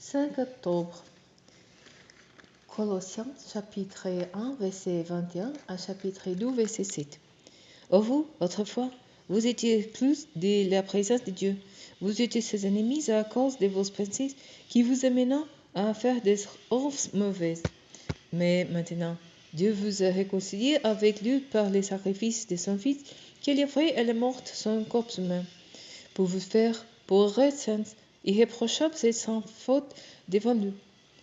5 octobre. Colossiens chapitre 1 verset 21 à chapitre 2 verset 7. Or vous, autrefois, vous étiez plus de la présence de Dieu. Vous étiez ses ennemis à cause de vos pensées qui vous amènent à faire des œuvres mauvaises. Mais maintenant, Dieu vous a réconcilié avec lui par le sacrifice de son Fils, qui est vrai et est mort son corps humain, pour vous faire pour être saints, irréprochables et sans faute devant lui.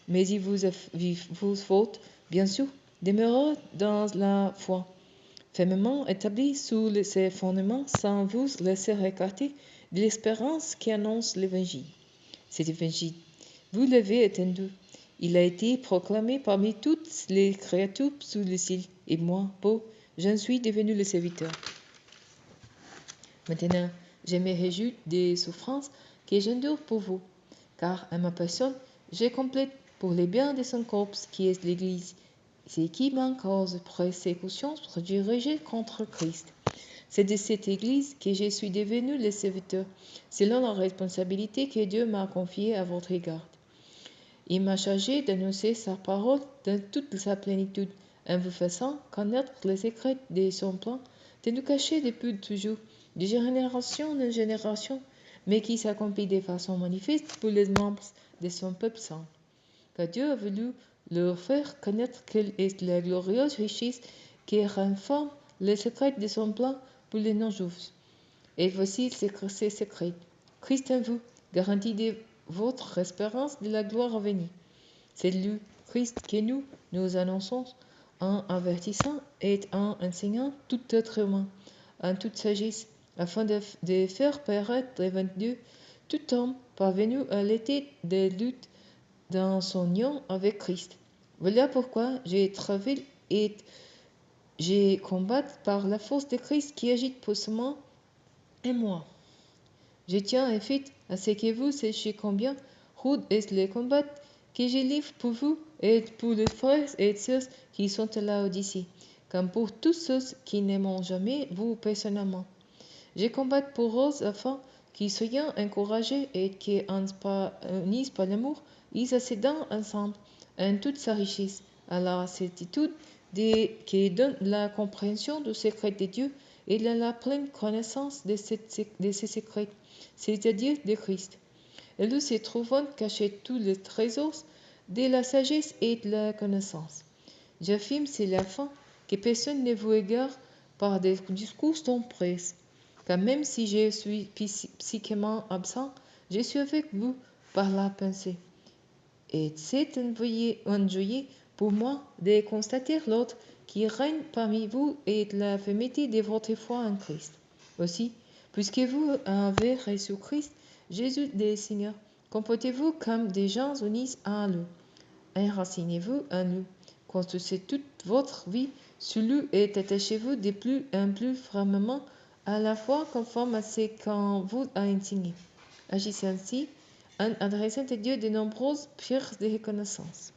Mais il vous faute, bien sûr, demeurez dans la foi, fermement établi sous ses fondements, sans vous laisser écarter de l'espérance qui annonce l'Évangile. Cet Évangile, vous l'avez entendu. Il a été proclamé parmi toutes les créatures sous le ciel, et moi, Paul, j'en suis devenu le serviteur. Maintenant, je me réjouis des souffrances que j'endure pour vous, car à ma personne, je complète pour le bien de son corps qui est l'Église, ce qui m'en cause persécution dirigée contre Christ. C'est de cette Église que je suis devenu le serviteur, selon la responsabilité que Dieu m'a confiée à votre égard. Il m'a chargé d'annoncer sa parole dans toute sa plénitude, en vous faisant connaître les secrets de son plan, de nous cacher depuis toujours, de génération en génération, mais qui s'accomplit de façon manifeste pour les membres de son peuple saint. Car Dieu a voulu leur faire connaître quelle est la glorieuse richesse qui renferme les secrets de son plan pour les non-juifs. Et voici ces secrets. Christ en vous, garantie de votre espérance de la gloire à venir. C'est lui, Christ, que nous annonçons en avertissant et en enseignant tout être humain, en toute sagesse, afin de faire paraître devant Dieu tout homme parvenu à l'état de lutte dans son union avec Christ. Voilà pourquoi j'ai travaillé et j'ai combattu par la force de Christ qui agite puissamment en moi. Je tiens en fait à ce que vous sachiez combien rude est le combat que je livre pour vous et pour les frères et sœurs qui sont à la Odyssée, comme pour tous ceux qui n'aiment jamais vous personnellement. Je combat pour eux afin qu'ils soient encouragés et unis par l'amour, ils accédant ensemble en toute sa richesse à la certitude qui donne la compréhension du secret de Dieu et la pleine connaissance de ces secrets, c'est-à-dire de Christ. Et nous se trouvons cachés tous les trésors de la sagesse et de la connaissance. J'affirme, c'est la fin, que personne ne vous égare par des discours d'empresse, car même si je suis psychiquement absent, je suis avec vous par la pensée. Et c'est un joyeux pour moi de constater l'ordre qui règne parmi vous et la fermeté de votre foi en Christ. Aussi, puisque vous avez reçu Christ, Jésus le Seigneur, comportez-vous comme des gens unis à lui. Enracinez-vous en lui. Construisez toute votre vie sur lui et attachez-vous de plus en plus fermement à la foi conforme à ce qu'on vous a enseigné. Agissez ainsi en adressant à Dieu de nombreuses prières de reconnaissance.